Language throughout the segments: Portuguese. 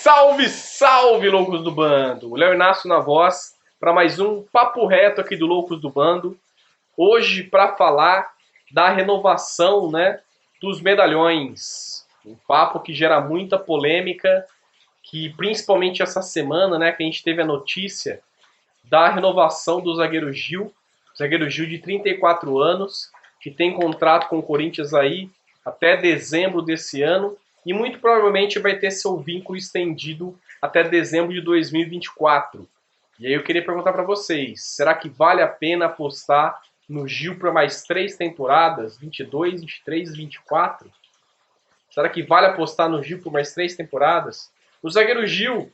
Salve, salve, loucos do bando! Léo Inácio na voz para mais um papo reto aqui do Loucos do Bando. Hoje para falar da renovação, dos medalhões. Um papo que gera muita polêmica, que principalmente essa semana, que a gente teve a notícia da renovação do zagueiro Gil de 34 anos, que tem contrato com o Corinthians aí até dezembro desse ano. E muito provavelmente vai ter seu vínculo estendido até dezembro de 2024. E aí eu queria perguntar para vocês, será que vale a pena apostar no Gil para mais 3 temporadas? 22, 23, 24? Será que vale apostar no Gil por mais 3 temporadas? O zagueiro Gil,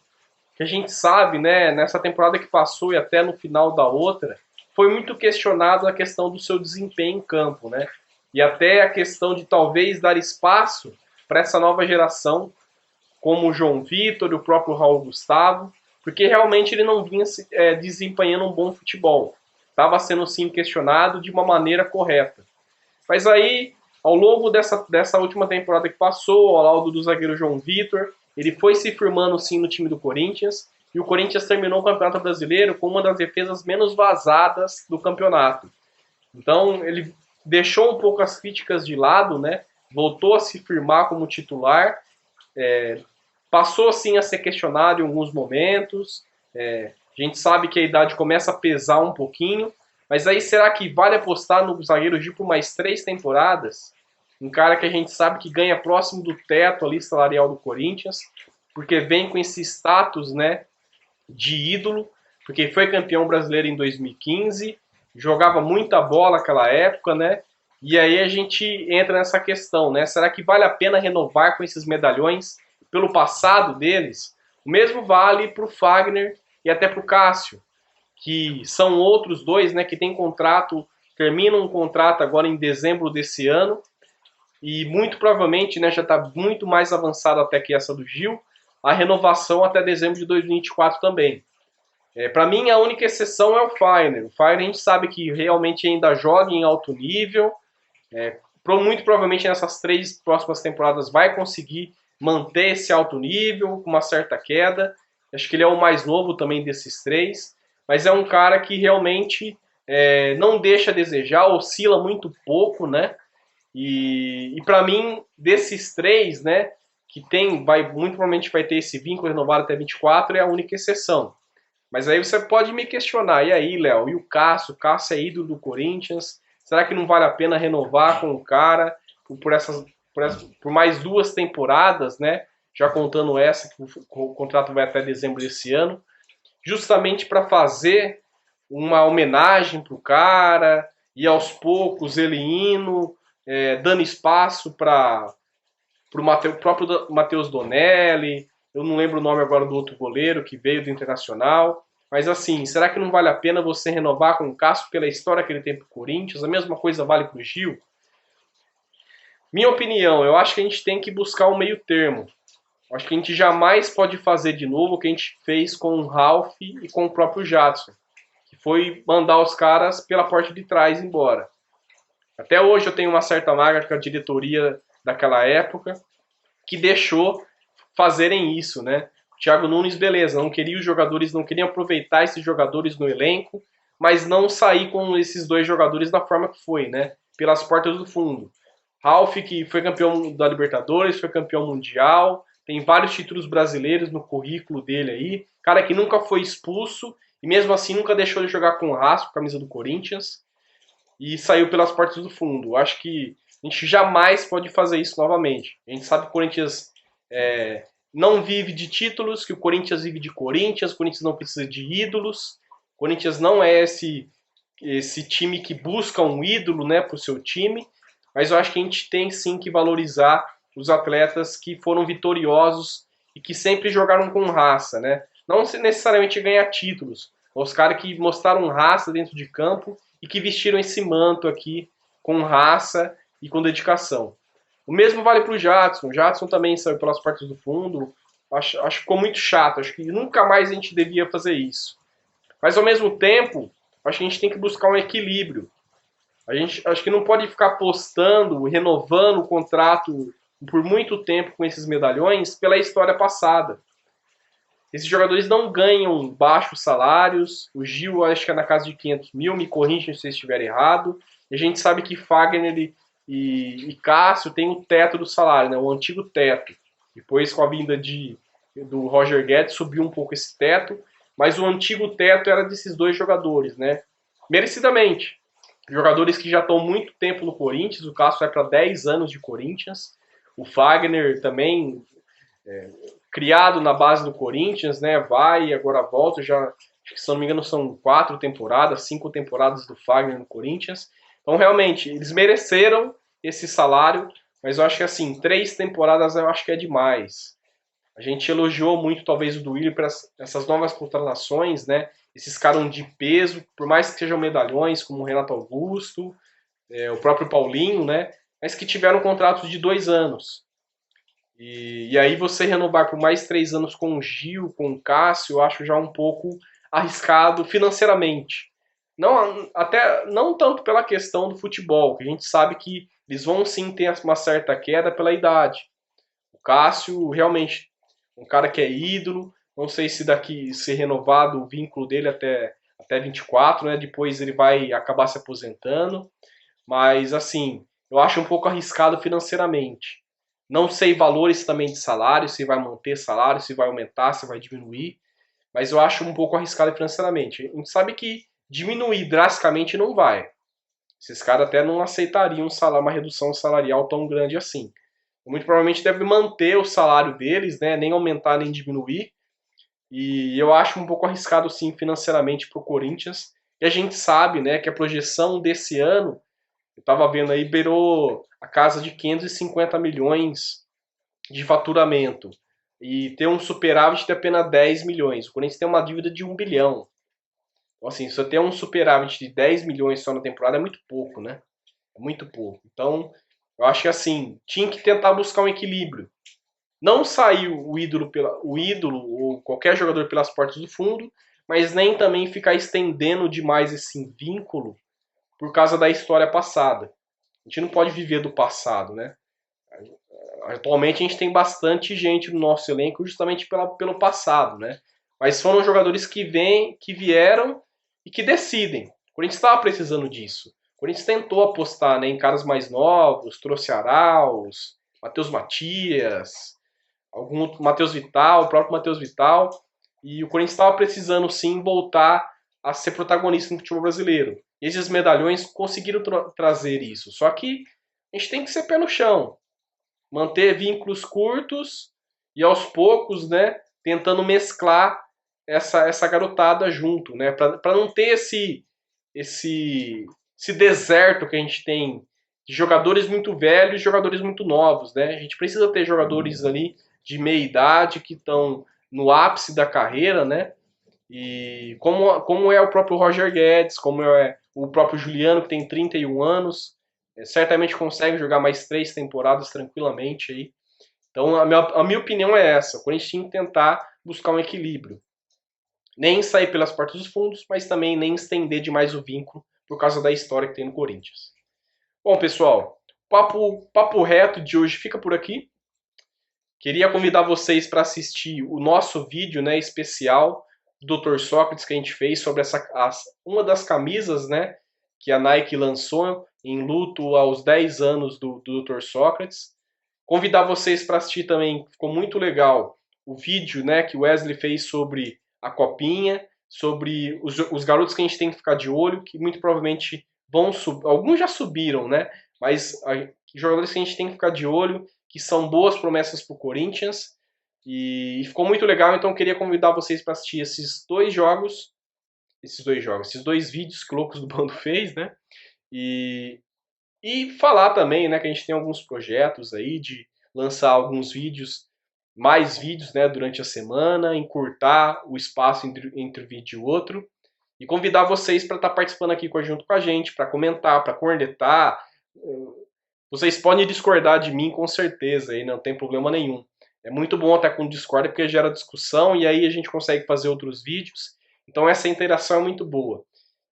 que a gente sabe, nessa temporada que passou e até no final da outra, foi muito questionado a questão do seu desempenho em campo, E até a questão de talvez dar espaço para essa nova geração, como o João Vitor e o próprio Raul Gustavo, porque realmente ele não vinha desempenhando um bom futebol. Estava sendo sim questionado de uma maneira correta. Mas aí, ao longo dessa última temporada que passou, ao lado do zagueiro João Vitor, ele foi se firmando sim no time do Corinthians, e o Corinthians terminou o Campeonato Brasileiro com uma das defesas menos vazadas do campeonato. Então ele deixou um pouco as críticas de lado, voltou a se firmar como titular, passou sim a ser questionado em alguns momentos, a gente sabe que a idade começa a pesar um pouquinho, mas aí será que vale apostar no zagueiro Gil por mais 3 temporadas? Um cara que a gente sabe que ganha próximo do teto ali salarial do Corinthians, porque vem com esse status, de ídolo, porque foi campeão brasileiro em 2015, jogava muita bola naquela época, E aí a gente entra nessa questão, Será que vale a pena renovar com esses medalhões pelo passado deles? O mesmo vale para o Fagner e até para o Cássio, que são outros dois, que tem contrato, terminam um contrato agora em dezembro desse ano, e muito provavelmente, já está muito mais avançado até que essa do Gil, a renovação até dezembro de 2024 também. Para mim, a única exceção é o Fagner. O Fagner a gente sabe que realmente ainda joga em alto nível, muito provavelmente nessas 3 próximas temporadas vai conseguir manter esse alto nível, com uma certa queda. Acho que ele é o mais novo também desses 3, mas é um cara que realmente não deixa a desejar, oscila muito pouco, E para mim, desses 3, que muito provavelmente vai ter esse vínculo renovado até 24, é a única exceção. Mas aí você pode me questionar, e aí, Léo, e o Cássio? O Cássio é ídolo do Corinthians, será que não vale a pena renovar com o cara por mais 2 temporadas, Já contando essa, que o contrato vai até dezembro desse ano, justamente para fazer uma homenagem para o cara, e aos poucos ele indo, dando espaço para o próprio Matheus Donelli. Eu não lembro o nome agora do outro goleiro que veio do Internacional. Mas assim, será que não vale a pena você renovar com o Cássio pela história que ele tem pro Corinthians? A mesma coisa vale pro Gil? Minha opinião, eu acho que a gente tem que buscar um meio termo. Eu acho que a gente jamais pode fazer de novo o que a gente fez com o Ralf e com o próprio Jadson, que foi mandar os caras pela porta de trás embora. Até hoje eu tenho uma certa mágoa com a diretoria daquela época, que deixou fazerem isso, O Thiago Nunes, beleza, não queria os jogadores, não queria aproveitar esses jogadores no elenco, mas não sair com esses 2 jogadores da forma que foi, Pelas portas do fundo. Ralf, que foi campeão da Libertadores, foi campeão mundial, tem vários títulos brasileiros no currículo dele aí, cara que nunca foi expulso e mesmo assim nunca deixou de jogar com o Racing, com a camisa do Corinthians, e saiu pelas portas do fundo. Acho que a gente jamais pode fazer isso novamente. A gente sabe que o Corinthians não vive de títulos, que o Corinthians vive de Corinthians, o Corinthians não precisa de ídolos, o Corinthians não é esse time que busca um ídolo, para o seu time, mas eu acho que a gente tem sim que valorizar os atletas que foram vitoriosos e que sempre jogaram com raça, Não necessariamente ganhar títulos, os caras que mostraram raça dentro de campo e que vestiram esse manto aqui com raça e com dedicação. O mesmo vale para o Jadson. O Jadson também saiu pelas portas do fundo. Acho que ficou muito chato. Acho que nunca mais a gente devia fazer isso. Mas ao mesmo tempo, acho que a gente tem que buscar um equilíbrio. Acho que não pode ficar apostando, renovando o contrato por muito tempo com esses medalhões pela história passada. Esses jogadores não ganham baixos salários. O Gil acho que é na casa de 500 mil, me corrija se eu estiver errado. E a gente sabe que Fagner e Cássio têm o teto do salário, né? O antigo teto. Depois, com a vinda do Roger Guedes, subiu um pouco esse teto. Mas o antigo teto era desses dois jogadores, né? Merecidamente. Jogadores que já estão muito tempo no Corinthians. O Cássio vai para 10 anos de Corinthians. O Fagner também, criado na base do Corinthians, né? Vai e agora volta. Já, se não me engano, são 4 temporadas, 5 temporadas do Fagner no Corinthians. Então, realmente, eles mereceram esse salário, mas eu acho que, assim, 3 temporadas eu acho que é demais. A gente elogiou muito, talvez, o Duílio para essas novas contratações, né? Esses caras de peso, por mais que sejam medalhões, como o Renato Augusto, o próprio Paulinho, né? Mas que tiveram contratos de 2 anos. E aí você renovar por mais 3 anos com o Gil, com o Cássio, eu acho já um pouco arriscado financeiramente. Não, até não tanto pela questão do futebol, que a gente sabe que eles vão sim ter uma certa queda pela idade. O Cássio realmente um cara que é ídolo, não sei se daqui ser renovado o vínculo dele até 24, né? Depois ele vai acabar se aposentando, mas assim, eu acho um pouco arriscado financeiramente. Não sei valores também de salário, se vai manter salário, se vai aumentar, se vai diminuir, mas eu acho um pouco arriscado financeiramente. A gente sabe que diminuir drasticamente não vai. Esses caras até não aceitariam uma redução salarial tão grande assim. Muito provavelmente deve manter o salário deles, né? Nem aumentar nem diminuir. E eu acho um pouco arriscado sim financeiramente para o Corinthians. E a gente sabe, né, que a projeção desse ano, eu estava vendo aí, beirou a casa de 550 milhões de faturamento. E ter um superávit de apenas 10 milhões. O Corinthians tem uma dívida de 1 bilhão. Então, assim, se você tem um superávit de 10 milhões só na temporada, é muito pouco, né? É muito pouco. Então, eu acho que assim, tinha que tentar buscar um equilíbrio. Não saiu o ídolo ou qualquer jogador pelas portas do fundo, mas nem também ficar estendendo demais esse vínculo por causa da história passada. A gente não pode viver do passado, né? Atualmente a gente tem bastante gente no nosso elenco justamente pelo passado, né? Mas foram jogadores que vieram e que decidem. O Corinthians estava precisando disso. O Corinthians tentou apostar, né, em caras mais novos, trouxe Arauz, Matheus Matias, Matheus Vital, o próprio Matheus Vital. E o Corinthians estava precisando sim voltar a ser protagonista no futebol brasileiro. E esses medalhões conseguiram trazer isso. Só que a gente tem que ser pé no chão, manter vínculos curtos e aos poucos, né, tentando mesclar essa garotada junto, né, para não ter esse deserto que a gente tem de jogadores muito velhos e jogadores muito novos, né? A gente precisa ter jogadores ali de meia idade que estão no ápice da carreira, né? E como é o próprio Roger Guedes, como é o próprio Juliano, que tem 31 anos, certamente consegue jogar mais 3 temporadas tranquilamente aí. Então a minha opinião é essa, o Corinthians tinha que tentar buscar um equilíbrio. Nem sair pelas portas dos fundos, mas também nem estender demais o vínculo por causa da história que tem no Corinthians. Bom, pessoal, papo reto de hoje fica por aqui. Queria convidar vocês para assistir o nosso vídeo, né, especial do Dr. Sócrates que a gente fez sobre uma das camisas, né, que a Nike lançou em luto aos 10 anos do Dr. Sócrates. Convidar vocês para assistir também, ficou muito legal, o vídeo, né, que o Wesley fez sobre a Copinha, sobre os garotos que a gente tem que ficar de olho, que muito provavelmente vão subir, alguns já subiram, né, mas jogadores que a gente tem que ficar de olho, que são boas promessas para o Corinthians, e ficou muito legal, então eu queria convidar vocês para assistir esses dois vídeos que o Loucos do Bando fez, né, e falar também, né, que a gente tem alguns projetos aí de lançar alguns vídeos, mais vídeos, né, durante a semana, encurtar o espaço entre um vídeo e outro, e convidar vocês para estar participando aqui junto com a gente, para comentar, para cornetar. Vocês podem discordar de mim com certeza, aí não tem problema nenhum. É muito bom estar com Discord porque gera discussão e aí a gente consegue fazer outros vídeos. Então essa interação é muito boa.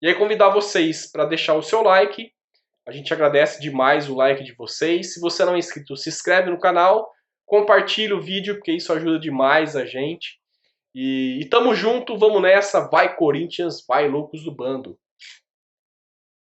E aí convidar vocês para deixar o seu like. A gente agradece demais o like de vocês. Se você não é inscrito, se inscreve no canal, compartilha o vídeo porque isso ajuda demais a gente. E tamo junto, vamos nessa. Vai Corinthians, vai Loucos do Bando.